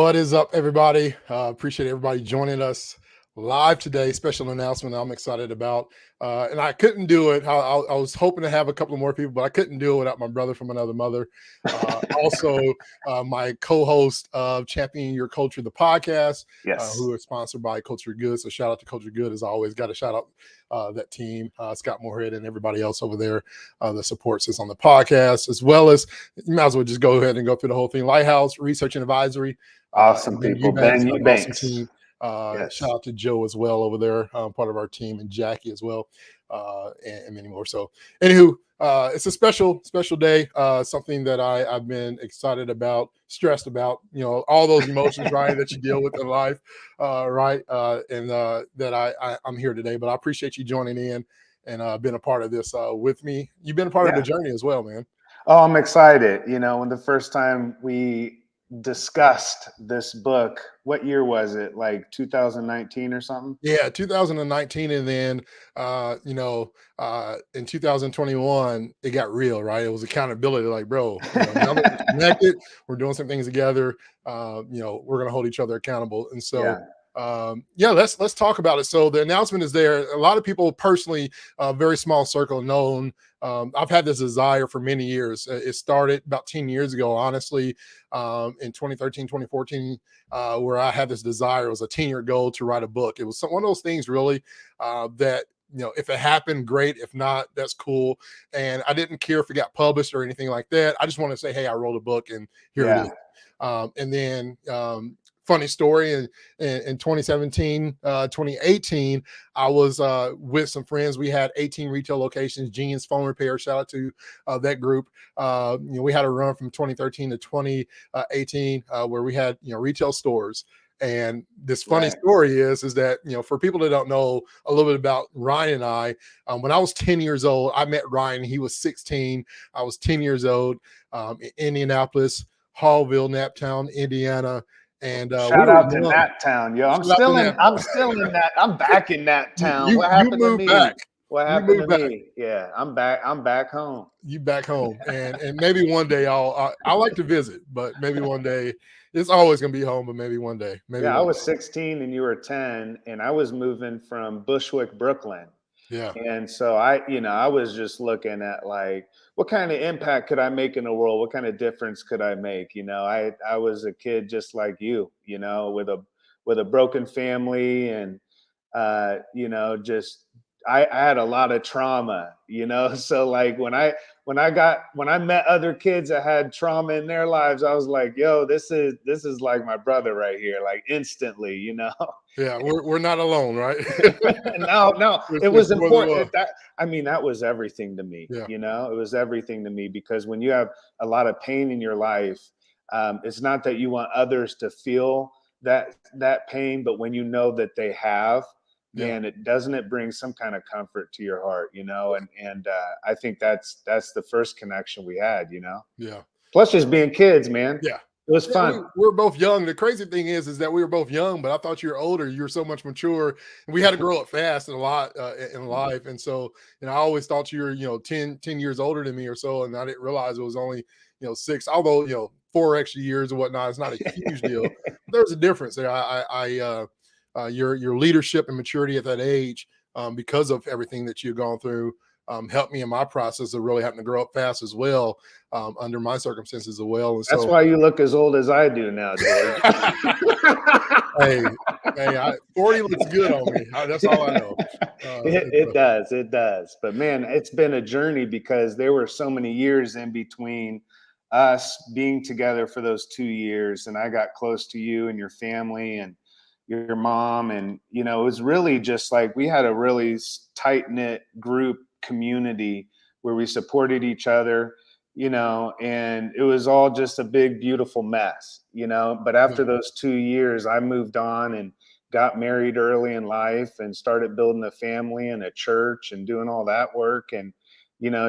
What is up, everybody? Appreciate everybody joining us live today. Special announcement I'm excited about. And I couldn't do it. I was hoping to have a couple of more people, but I couldn't do it without my brother from another mother. Also, my co host of Champion Your Culture, the podcast, Yes. who is sponsored by Culture Good. So, shout out to Culture Good as always. Got to shout out that team, Scott Moorhead, and everybody else over there that supports us on the podcast, as well as you might as well just go ahead and go through the whole thing. Lighthouse Research and Advisory. Awesome people. Ben Eubanks. Eubanks. Awesome team. Yes. Shout out to Joe as well over there, part of our team, and Jackie as well, and many more. So, anywho, it's a special day. Something that I've been excited about, stressed about. You know, all those emotions, right, that you deal with in life, right? And that I'm here today. But I appreciate you joining in and being a part of this with me. You've been a part of the journey as well, man. Oh, I'm excited. You know, when the first time we discussed this book, what year was it? Like 2019 or something? Yeah, 2019, and then in 2021 it got real, right? It was accountability, like, bro, now that we're connected, we're doing some things together, we're gonna hold each other accountable. And so let's talk about it. So the announcement is there. A lot of people personally, very small circle, known. I've had this desire for many years. It started about 10 years ago, honestly, in 2013, 2014, where I had this desire. It was a 10-year goal to write a book. It was one of those things really that, if it happened, great. If not, that's cool. And I didn't care if it got published or anything like that. I just want to say, hey, I wrote a book and here it is. And then funny story, in 2017, 2018, I was with some friends. We had 18 retail locations, Gene's Phone Repair. Shout out to that group. We had a run from 2013 to 2018 where we had, retail stores. And this funny story is that, for people that don't know a little bit about Ryan and I, when I was 10 years old, I met Ryan. He was 16. I was 10 years old, in Indianapolis, Hallville, Naptown, Indiana. And shout out to Nat Town, yo. I'm still in that. I'm back in Nat Town. What happened to me? What happened to me? Yeah, I'm back. I'm back home. You back home, and maybe one day I like to visit, but maybe one day it's always gonna be home. But maybe one day, I was 16 and you were 10, and I was moving from Bushwick, Brooklyn. Yeah. And so I was just looking at, like, what kind of impact could I make in the world? What kind of difference could I make? I was a kid just like you, with a broken family, and just I had a lot of trauma, so like when I met other kids that had trauma in their lives, I was like, yo, this is like my brother right here, like instantly. Yeah, we're not alone, right? No, it was important. That was everything to me. It was everything to me, because when you have a lot of pain in your life, it's not that you want others to feel that pain, but when you know that they have, man, it bring some kind of comfort to your heart, and I think that's the first connection we had. Yeah. Plus, just being kids, man. Yeah. It was fun. We're both young. The crazy thing is that we were both young, but I thought you were older. You were so much mature. And we had to grow up fast and a lot in life. And so, I always thought you were, 10 years older than me or so. And I didn't realize it was only, 6, although, 4 extra years or whatnot. It's not a huge deal. There's a difference there. Your leadership and maturity at that age, because of everything that you've gone through, helped me in my process of really having to grow up fast as well, under my circumstances as well. And that's why you look as old as I do now, George. hey, 40 looks good on me. That's all I know. It does. But man, it's been a journey, because there were so many years in between us being together for those 2 years, and I got close to you and your family and your mom, and it was really just like we had a really tight-knit group community where we supported each other, and it was all just a big, beautiful mess, but after those 2 years, I moved on and got married early in life and started building a family and a church and doing all that work, and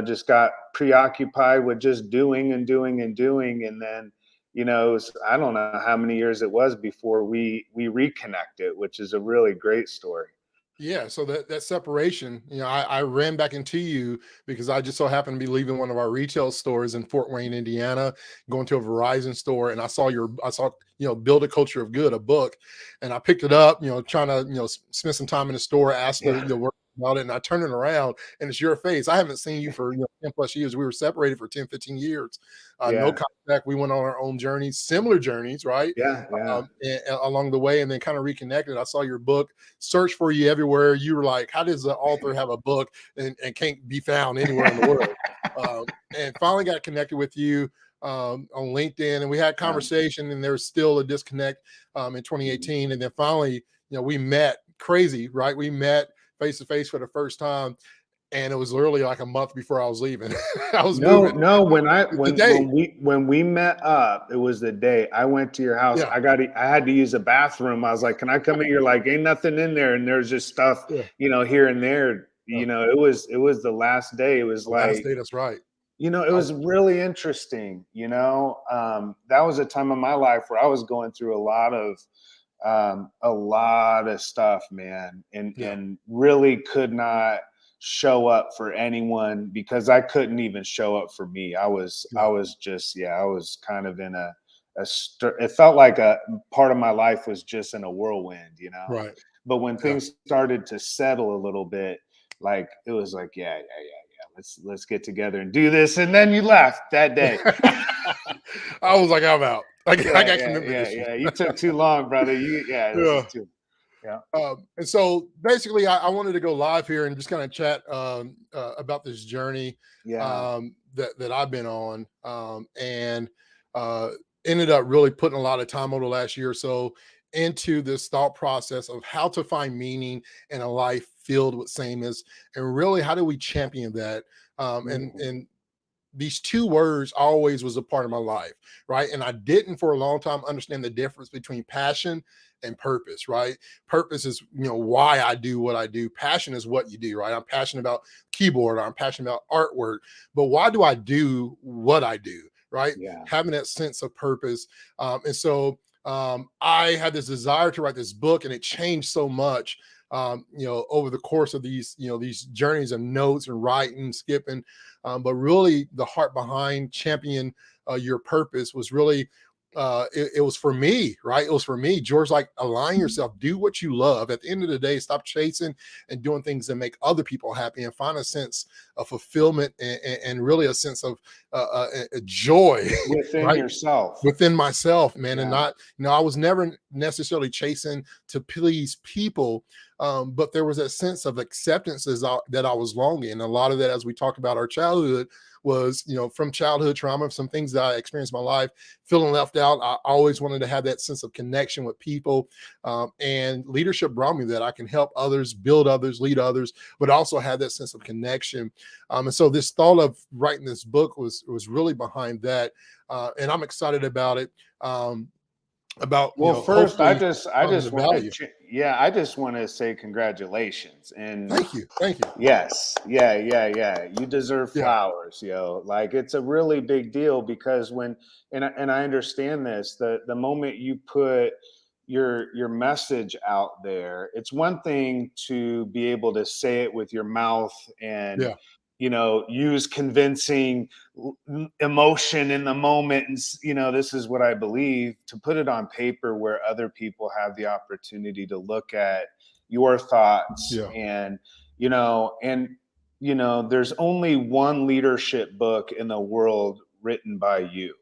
just got preoccupied with just doing and doing and doing. And then I don't know how many years it was before we reconnected, which is a really great story. Yeah, so that separation, I ran back into you because I just so happened to be leaving one of our retail stores in Fort Wayne, Indiana, going to a Verizon store, and I saw Build a Culture of Good, a book, and I picked it up, trying to spend some time in the store, ask the Yeah. work about it, and I turn it around, and it's your face. I haven't seen you for 10 plus years. We were separated for 10, 15 years, no Yeah. contact. We went on our own journeys, similar journeys, right? Yeah. Yeah. And along the way, and then kind of reconnected. I saw your book, search for you everywhere. You were like, how does the author have a book and can't be found anywhere in the world? And finally got connected with you on LinkedIn, and we had Yeah. conversation, and there was still a disconnect in 2018. And then finally, we met crazy, right? We met face to face for the first time. And it was literally like a month before I was leaving. I was No, moving no. the day. When we met up, it was the day I went to your house. Yeah. I had to use a bathroom. I was like, "Can I come in?" You're like, "Ain't nothing in there," and there's just stuff, Yeah. here and there. Yeah. It was the last day. It was The last like, day. That's right. it was really interesting. That was a time of my life where I was going through a lot of stuff, man, and really could not show up for anyone because I couldn't even show up for me. I was kind of in it felt like a part of my life was just in a whirlwind. Right. But when Yeah. things started to settle a little bit, like it was like, yeah. Let's get together and do this. And then you left that day. I was like, I'm out. I got Yeah. commitment issues. You took too long, brother. This is Yeah. too. Yeah. And so basically, I wanted to go live here and just kind of chat about this journey Yeah. that I've been on, and uh, ended up really putting a lot of time over the last year or so into this thought process of how to find meaning in a life filled with sameness, and really how do we champion that? And these two words always was a part of my life, right? And I didn't for a long time understand the difference between passion and purpose, right? Purpose is, why I do what I do. Passion is what you do, right? I'm passionate about keyboard, or I'm passionate about artwork, but why do I do what I do, right? Yeah. Having that sense of purpose. And so I had this desire to write this book, and it changed so much over the course of these journeys of notes and writing, skipping. But really, the heart behind champion your purpose was really it was for me, right? It was for me. George, like, align yourself, do what you love. At the end of the day, stop chasing and doing things that make other people happy, and find a sense of fulfillment and really a sense of joy Within right yourself. within myself, man. Yeah. And not, I was never necessarily chasing to please people, but there was that sense of acceptance that I was longing. And a lot of that, as we talk about our childhood, was from childhood trauma, some things that I experienced in my life, feeling left out. I always wanted to have that sense of connection with people, and leadership brought me that. I can help others, build others, lead others, but also have that sense of connection. And so this thought of writing this book was really behind that, and I'm excited about it. First, I Hopefully just finding the want value. I just want to say congratulations and Thank you. yes, yeah. You deserve Yeah. flowers, yo. Like it's a really big deal because and I understand this, the moment you put your message out there, it's one thing to be able to say it with your mouth and Yeah. use convincing emotion in the moment and this is what I believe, to put it on paper where other people have the opportunity to look at your thoughts. Yeah. And there's only one leadership book in the world written by you,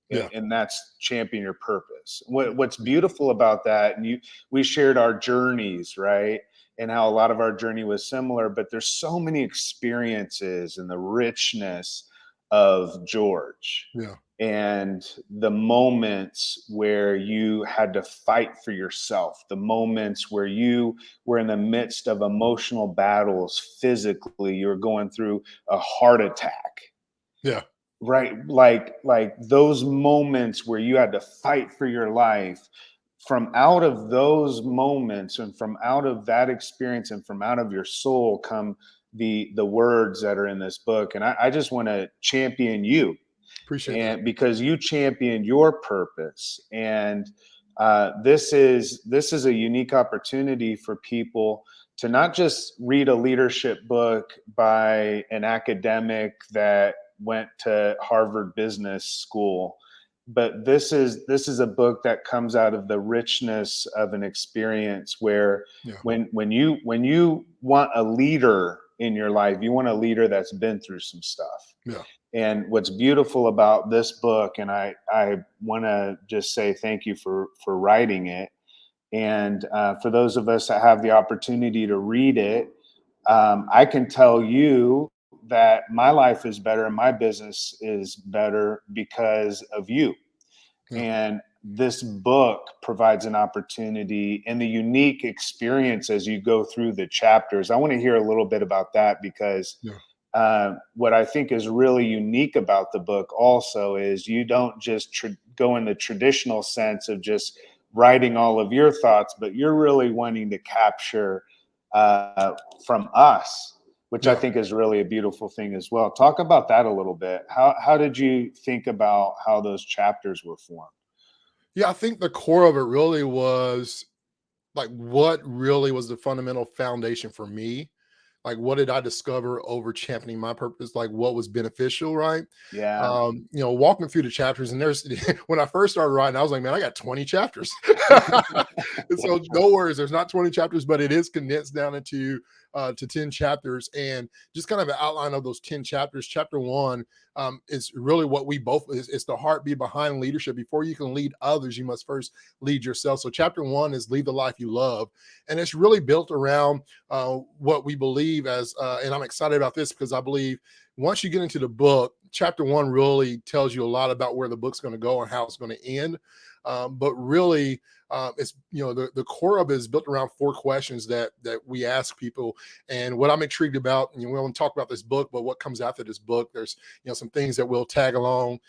Yeah. and that's Champion Your Purpose. What's beautiful about that, and we shared our journeys, right? And how a lot of our journey was similar, but there's so many experiences and the richness of George Yeah. and the moments where you had to fight for yourself, the moments where you were in the midst of emotional battles physically, you were going through a heart attack. Yeah. Right. Like those moments where you had to fight for your life. From out of those moments and from out of that experience and from out of your soul come the words that are in this book. And I just want to champion you, Appreciate that. and because you championed your purpose, and This is a unique opportunity for people to not just read a leadership book by an academic that went to Harvard Business School, but this is a book that comes out of the richness of an experience where when you want a leader in your life, you want a leader that's been through some stuff. Yeah. And what's beautiful about this book, and I want to just say thank you for writing it, and for those of us that have the opportunity to read it, I can tell you that my life is better and my business is better because of you. Yeah. And this book provides an opportunity and the unique experience as you go through the chapters. I want to hear a little bit about that because what I think is really unique about the book also is you don't just go in the traditional sense of just writing all of your thoughts, but you're really wanting to capture from us, which I think is really a beautiful thing as well. Talk about that a little bit. How did you think about how those chapters were formed? Yeah, I think the core of it really was like what really was the fundamental foundation for me. Like, what did I discover over championing my purpose? Like, what was beneficial, right? Yeah. Walking through the chapters, and there's when I first started writing, I was like, man, I got 20 chapters. And so no worries, there's not 20 chapters, but it is condensed down into to 10 chapters. And just kind of an outline of those 10 chapters. Chapter 1 is really what we both it's the heartbeat behind leadership. Before you can lead others, you must first lead yourself. So chapter 1 is lead the life you love, and it's really built around what we believe as and I'm excited about this because I believe once you get into the book, chapter 1 really tells you a lot about where the book's going to go and how it's going to end. But really, it's the core of it is built around 4 questions that we ask people. And what I'm intrigued about, and we won't talk about this book, but what comes after this book, there's some things that we'll tag along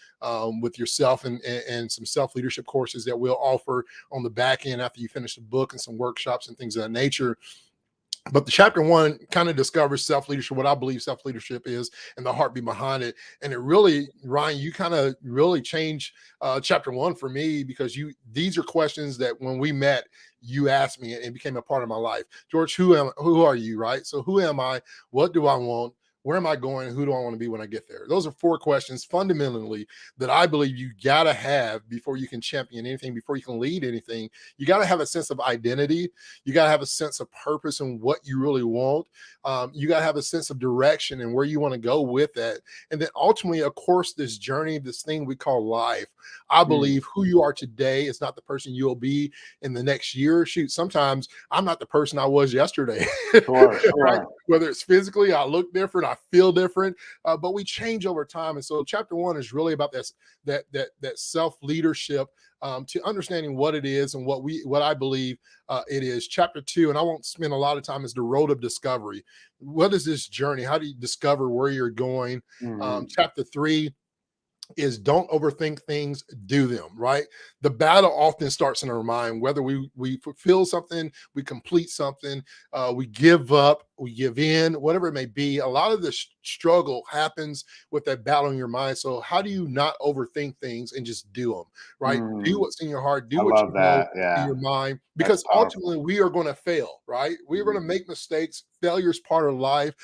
with yourself and some self-leadership courses that we'll offer on the back end after you finish the book, and some workshops and things of that nature. But the chapter 1 kind of discovers self-leadership, what I believe self-leadership is, and the heartbeat behind it. And it really, Ryan, you kind of really changed chapter 1 for me, because these are questions that when we met, you asked me and became a part of my life. George, who are you, right? So who am I? What do I want? Where am I going? Who do I want to be when I get there? Those are 4 questions fundamentally that I believe you got to have before you can champion anything, before you can lead anything. You got to have a sense of identity. You got to have a sense of purpose and what you really want. You got to have a sense of direction and where you want to go with that. And then ultimately, of course, this journey, this thing we call life. I believe who you are today is not the person you'll be in the next year. Shoot, sometimes I'm not the person I was yesterday. Sure. Right? Whether it's physically, I look different, I feel different, but we change over time. And so chapter 1 is really about that self-leadership, to understanding what it is and what I believe it is. Chapter 2, and I won't spend a lot of time, is the road of discovery. What is this journey? How do you discover where you're going? Chapter 3 is don't overthink things, do them, right? The battle often starts in our mind, whether we fulfill something, we complete something, we give up, we give in, whatever it may be. A lot of the struggle happens with that battle in your mind. So how do you not overthink things and just do them, right? Do what's in your heart, do what you know in your mind, because ultimately we are going to fail, right? We're going to make mistakes. Failure is part of life.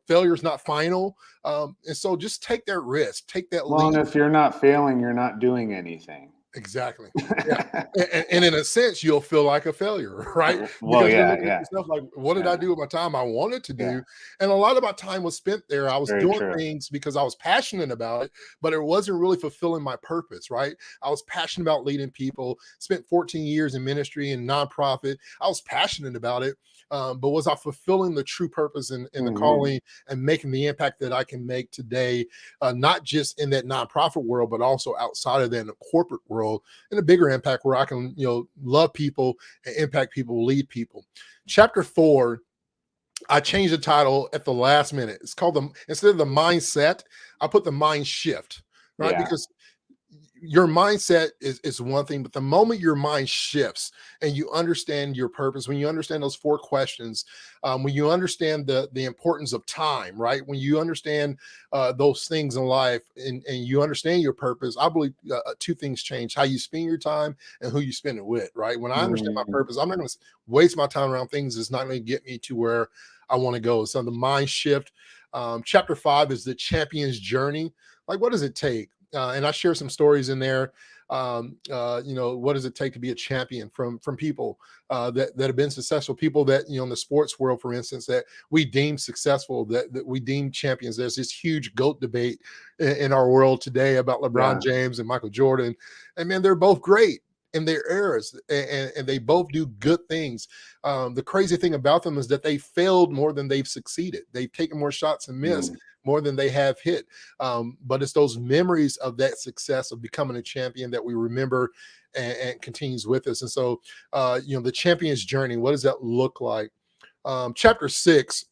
Failure is not final. And so just take that risk, take that leap. Well, and if you're not failing, you're not doing anything. Exactly. Yeah. and in a sense, you'll feel like a failure, right? Well, because you're yeah, looking at yourself like, what did I do with my time? I wanted to do. And a lot of my time was spent there. I was doing things because I was passionate about it, but it wasn't really fulfilling my purpose, right? I was passionate about leading people, spent 14 years in ministry and nonprofit. I was passionate about it. But was I fulfilling the true purpose and the calling and making the impact that I can make today, not just in that nonprofit world, but also outside of that in the corporate world, and a bigger impact where I can, love people and impact people, lead people. Chapter 4, I changed the title at the last minute. It's called instead of the mindset, I put the mind shift, right? Because your mindset is one thing, but the moment your mind shifts and you understand your purpose, when you understand those 4 questions, when you understand the importance of time, right? When you understand those things in life and you understand your purpose, I believe 2 things change: how you spend your time and who you spend it with, right? When I understand my purpose, I'm not going to waste my time around things that's not going to get me to where I want to go. So the mind shift. Chapter 5 is the champion's journey. Like, what does it take? And I share some stories in there. What does it take to be a champion from people that have been successful, people that, in the sports world, for instance, that we deem successful, that we deem champions. There's this huge GOAT debate in our world today about LeBron James and Michael Jordan. And man, they're both great in their eras, and they both do good things. The crazy thing about them is that they failed more than they've succeeded. They've taken more shots and missed more than they have hit. But it's those memories of that success of becoming a champion that we remember and continues with us. And so, the champion's journey, what does that look like? Chapter 6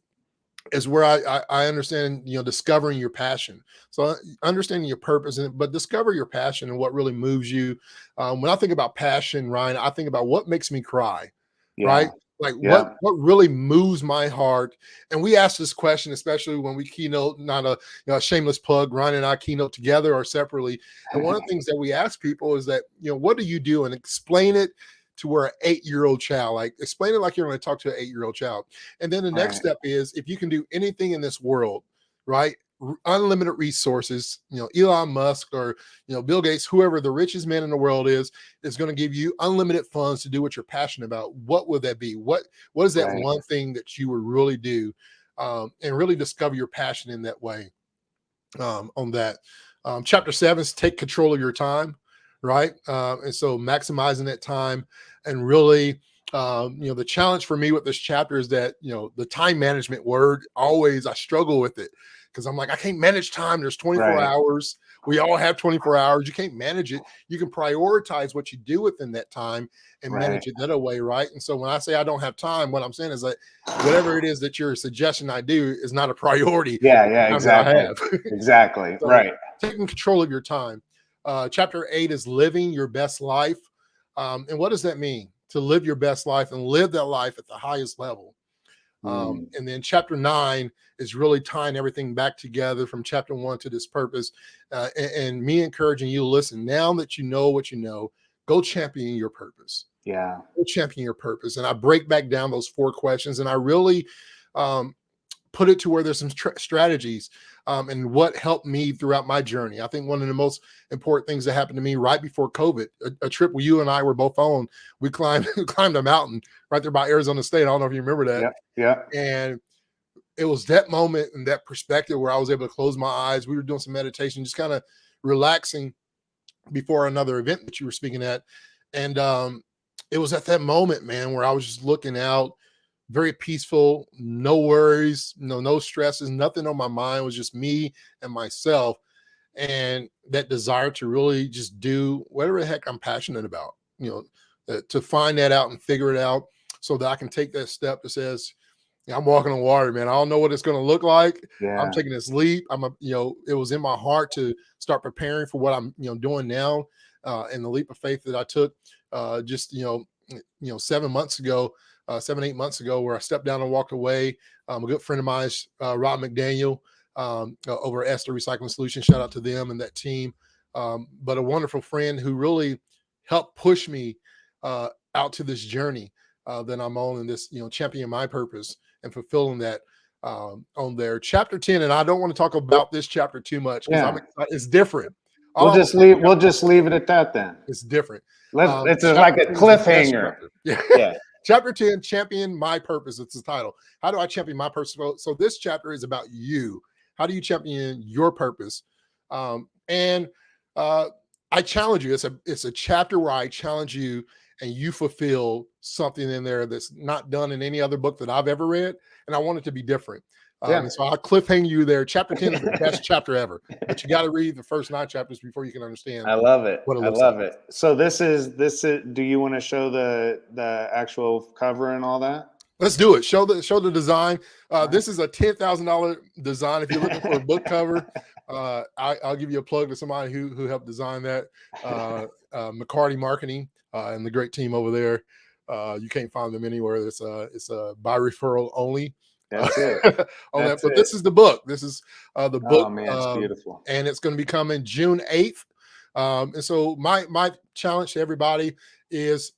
is where I understand, discovering your passion. So understanding your purpose, but discover your passion and what really moves you. When I think about passion, Ryan, I think about what makes me cry, right? Like what really moves my heart. And we ask this question, especially when we keynote, not a shameless plug, Ryan and I keynote together or separately. And one of the things that we ask people is that, what do you do? And explain it to where an 8-year-old child, like explain it like you're going to talk to an 8-year-old child. And then the next step is, if you can do anything in this world, right? Unlimited resources, Elon Musk or, Bill Gates, whoever the richest man in the world is going to give you unlimited funds to do what you're passionate about. What would that be? What is that one thing that you would really do and really discover your passion in that way on that? Chapter 7 is take control of your time, right? And so maximizing that time and really, the challenge for me with this chapter is that, the time management word, always I struggle with it. Because I'm like, I can't manage time. There's 24 hours. We all have 24 hours. You can't manage it. You can prioritize what you do within that time and manage it that way, right? And so when I say I don't have time, what I'm saying is that whatever it is that you're suggesting I do is not a priority. Exactly. Exactly. So right. Taking control of your time. Chapter 8 is living your best life. And what does that mean? To live your best life and live that life at the highest level. And then chapter 9 is really tying everything back together from chapter 1 to this purpose, and me encouraging you to listen. Now that you know what you know, go champion your purpose. Go champion your purpose. And I break back down those 4 questions, and I really put it to where there's some strategies and what helped me throughout my journey. I think one of the most important things that happened to me right before COVID, a trip where you and I were both on, we climbed a mountain right there by Arizona State. I don't know if you remember that. And it was that moment and that perspective where I was able to close my eyes. We were doing some meditation, just kind of relaxing before another event that you were speaking at. And it was at that moment, man, where I was just looking out, very peaceful, no worries, no stresses, nothing on my mind. It was just me and myself, and that desire to really just do whatever the heck I'm passionate about, to find that out and figure it out so that I can take that step that says, I'm walking on water, man. I don't know what it's going to look like. I'm taking this leap. It was in my heart to start preparing for what I'm, doing now. And the leap of faith that I took just 7 months ago, 7-8 months ago, where I stepped down and walked away. A good friend of mine, Rob McDaniel, over at Esther Recycling Solutions. Shout out to them and that team. But a wonderful friend who really helped push me out to this journey that I'm on, in this, championing my purpose and fulfilling that on there. Chapter 10, and I don't want to talk about this chapter too much because it's different. We'll just leave it at that then. It's different. It's like a cliffhanger. Yeah. Chapter 10, champion my purpose. It's the title. How do I champion my purpose? So this chapter is about you. How do you champion your purpose? And I challenge you. It's a chapter where I challenge you, and you fulfill something in there that's not done in any other book that I've ever read. And I want it to be different. So I'll cliffhang you there. Chapter 10 is the best chapter ever, but you got to read the first 9 chapters before you can understand. I love it. I love it. So this is, do you want to show the actual cover and all that? Let's do it. Show the design. This is a $10,000 design. If you're looking for a book cover, I'll give you a plug to somebody who helped design that. McCarty Marketing and the great team over there. You can't find them anywhere. It's by referral only. That's it. On That's that. But it. this is the book. This is the book. Oh man, it's beautiful. And it's going to be coming June 8th. And so my challenge to everybody is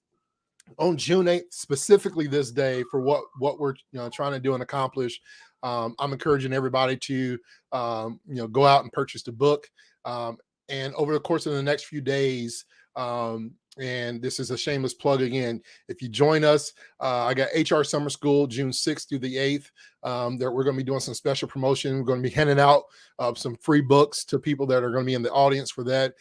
on June 8th, specifically this day, for what we're trying to do and accomplish. I'm encouraging everybody to go out and purchase the book. And over the course of the next few days, and this is a shameless plug again, if you join us, I got HR Summer School June 6th through the 8th. That we're going to be doing some special promotion. We're going to be handing out some free books to people that are going to be in the audience for that.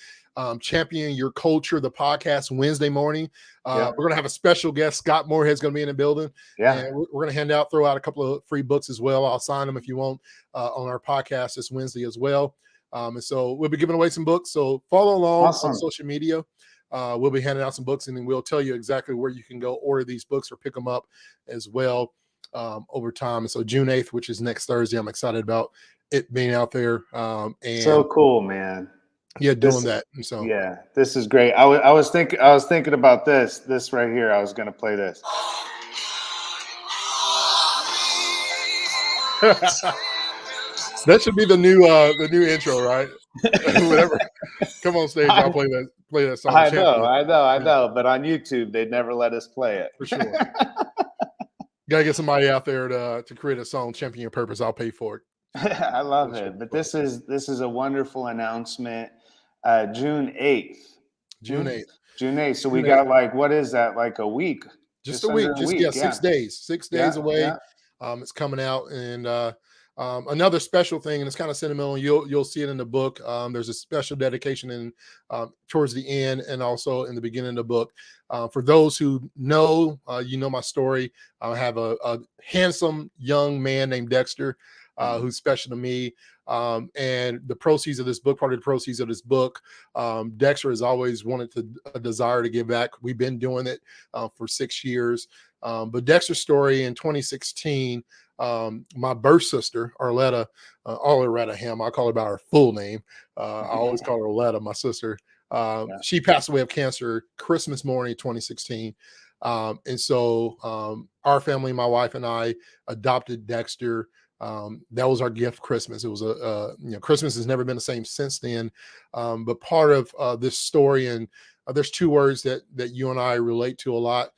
Champion Your Culture, the podcast, Wednesday morning. We're going to have a special guest. Scott Moorhead's going to be in the building. And we're going to throw out a couple of free books as well. I'll sign them if you want on our podcast this Wednesday as well. And so we'll be giving away some books. So follow along on social media. We'll be handing out some books, and then we'll tell you exactly where you can go order these books or pick them up as well over time. And so June 8th, which is next Thursday, I'm excited about it being out there. And so cool, man. Yeah, doing that. And so yeah, this is great. I was thinking about this right here. I was going to play this. That should be the new intro, right? Whatever. Come on stage, I'll play that song. I know. But on YouTube, they'd never let us play it. For sure. Gotta get somebody out there to create a song, Champion Your Purpose. I'll pay for it. I love it. But this is a wonderful announcement. June 8th. June 8th. June 8th. So we got what is that? Like a week? Just a week. 6 days. 6 days away. Yeah. It's coming out. And another special thing, and it's kind of sentimental. You'll see it in the book. There's a special dedication in towards the end and also in the beginning of the book. For those who know, my story. I have a handsome young man named Dexter, who's special to me. And the proceeds of this book, part of the proceeds of this book, Dexter has always wanted a desire to give back. We've been doing it for 6 years. But Dexter's story in 2016, my birth sister, Arletta Ham, I call her by her full name. I always call her Arletta, my sister. She passed away of cancer Christmas morning, 2016. And so our family, my wife and I, adopted Dexter. That was our gift Christmas. It was Christmas has never been the same since then. But part of this story, and there's two words that you and I relate to a lot.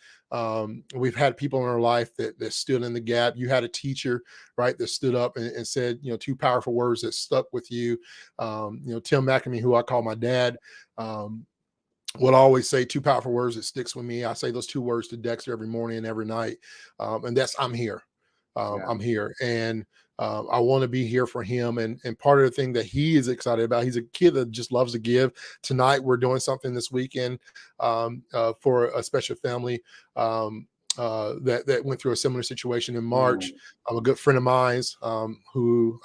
We've had people in our life that stood in the gap. You had a teacher, right, that stood up and said, two powerful words that stuck with you. Tim McAmey, who I call my dad, would always say two powerful words that sticks with me. I say those two words to Dexter every morning and every night. And that's, I'm here. I'm here. And I want to be here for him. And part of the thing that he is excited about, he's a kid that just loves to give. Tonight, we're doing something this weekend for a special family that went through a similar situation in March. A good friend of mine's who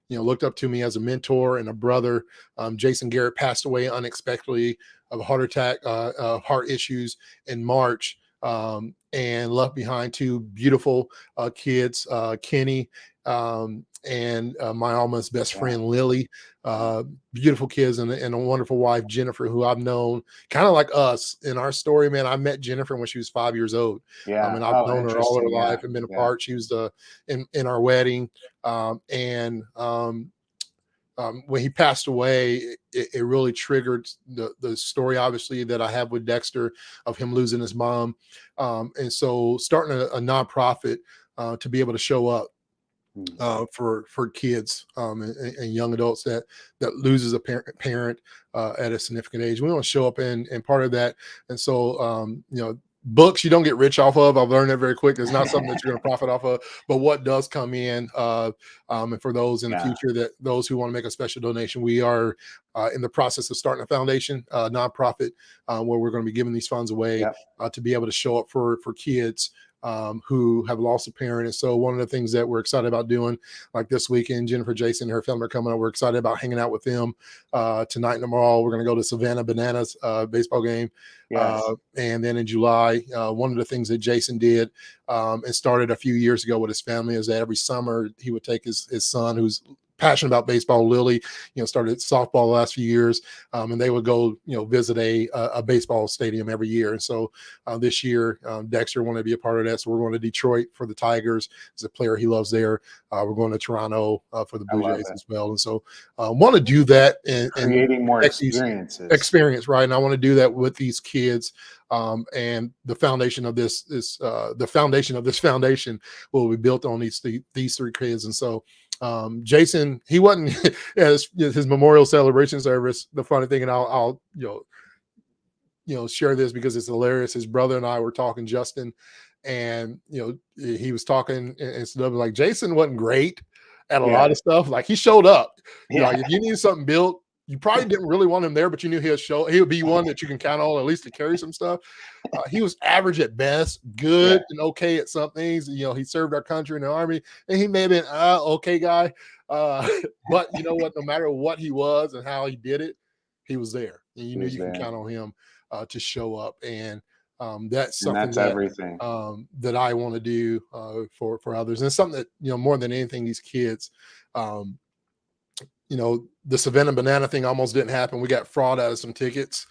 looked up to me as a mentor and a brother. Jason Garrett passed away unexpectedly of a heart attack, heart issues in March. And left behind two beautiful kids, Kenny and my almost best friend, Lily. Beautiful kids and a wonderful wife, Jennifer, who I've known kind of like us in our story, man. I met Jennifer when she was 5 years old. And I've known her all her life and been a part. She was in our wedding. When he passed away, it really triggered the story, obviously, that I have with Dexter of him losing his mom. And so starting a nonprofit to be able to show up for kids and young adults that loses a parent at a significant age. We want to show up and part of that. And so, books you don't get rich off of. I've learned that very quick. It's not something that you're going to profit off of, but what does come in, and for those in the future, those who want to make a special donation, we are in the process of starting a foundation, nonprofit, where we're going to be giving these funds away to be able to show up for kids who have lost a parent. And so one of the things that we're excited about doing, like this weekend, Jennifer, Jason, and her family are coming up. We're excited about hanging out with them tonight and tomorrow. We're going to go to Savannah Bananas baseball game. And then in July, one of the things that Jason did and started a few years ago with his family is that every summer he would take his son, who's passionate about baseball. Lily, started softball the last few years, and they would go, visit a baseball stadium every year. And so this year, Dexter wanted to be a part of that. So we're going to Detroit for the Tigers. As a player he loves there. We're going to Toronto for the Blue Jays as well. And so want to do that and creating more experience, right? And I want to do that with these kids. And the foundation of this foundation will be built on these three kids. And so Jason, he wasn't his memorial celebration service. The funny thing, and I'll share this because it's hilarious. His brother and I were talking, Justin, and he was talking and stuff like Jason wasn't great at a lot of stuff. Like he showed up. Like if you needed something built, you probably didn't really want him there, but you knew he would be one that you can count on at least to carry some stuff. He was average at best, good and okay at some things. He served our country in the Army, and he may have been okay guy. But you know what? No matter what he was and how he did it, he was there, and you knew you can count on him to show up. And that's something everything that I want to do for others, and it's something that more than anything, these kids. The Savannah Banana thing almost didn't happen. We got fraud out of some tickets,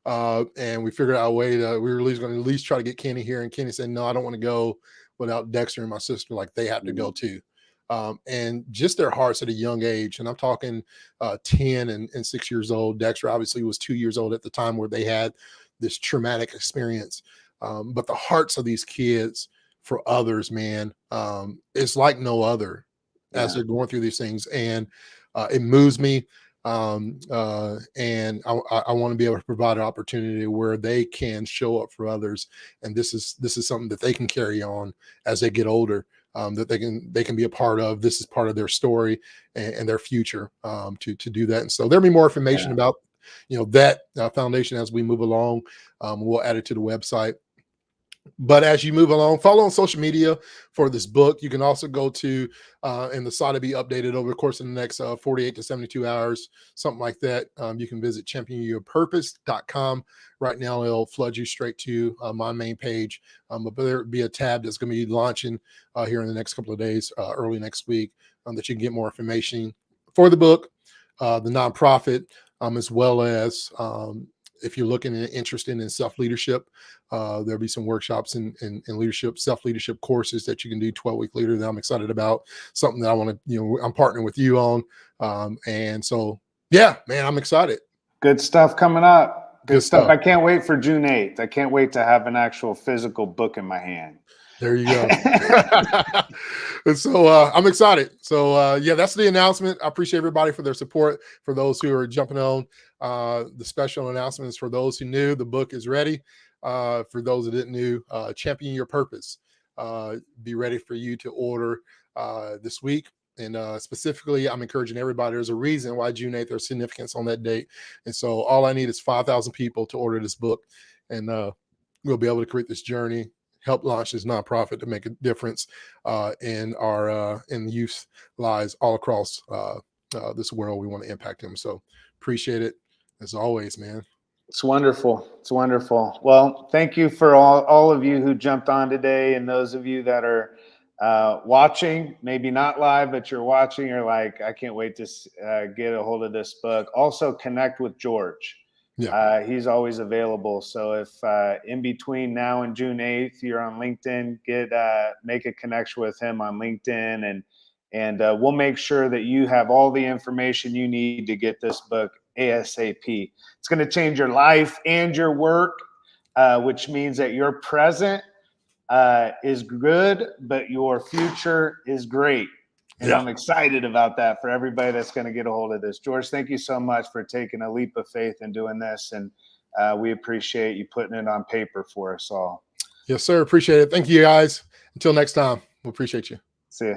and we figured out a way to. We were going to at least try to get Kenny here, and Kenny said, "No, I don't want to go without Dexter and my sister. Like they have to go too." And just their hearts at a young age, and I'm talking 10 and 6 years old. Dexter obviously was 2 years old at the time where they had this traumatic experience. But the hearts of these kids for others, man, it's like no other as they're going through these things. And it moves me. And I want to be able to provide an opportunity where they can show up for others. And this is something that they can carry on as they get older, that they can be a part of. This is part of their story and their future to do that. And so there'll be more information about that foundation as we move along. We'll add it to the website. But as you move along, follow on social media for this book. You can also go to, and the site will be updated over the course of the next 48 to 72 hours, something like that. You can visit championyourpurpose.com. Right now, it'll flood you straight to my main page. But there'll be a tab that's going to be launching here in the next couple of days, early next week, that you can get more information for the book, the nonprofit, as well as if you're looking and interested in self-leadership, there'll be some workshops and leadership, self-leadership courses that you can do 12-week leader that I'm excited about, something that I want to, I'm partnering with you on. And so, yeah, man, I'm excited. Good stuff coming up. Good stuff. I can't wait for June 8th. I can't wait to have an actual physical book in my hand. There you go. And so I'm excited. So yeah, that's the announcement. I appreciate everybody for their support. For those who are jumping on the special announcements, for those who knew, the book is ready. For those that didn't know, Champion Your Purpose. Be ready for you to order this week. And specifically, I'm encouraging everybody. There's a reason why June 8th, there's significance on that date. And so all I need is 5,000 people to order this book. And we'll be able to create this journey, help launch this nonprofit to make a difference in our in youth lives all across this world. We want to impact them. So appreciate it as always, man. It's wonderful. It's wonderful. Well, thank you for all of you who jumped on today, and those of you that are watching, maybe not live, but you're watching. You're like, I can't wait to get a hold of this book. Also, connect with George. Yeah. He's always available. So if in between now and June 8th, you're on LinkedIn, make a connection with him on LinkedIn, and we'll make sure that you have all the information you need to get this book ASAP. It's going to change your life and your work, which means that your present is good, but your future is great. And I'm excited about that for everybody that's going to get a hold of this. George, thank you so much for taking a leap of faith and doing this. And we appreciate you putting it on paper for us all. Yes, sir. Appreciate it. Thank you, guys. Until next time, we appreciate you. See ya.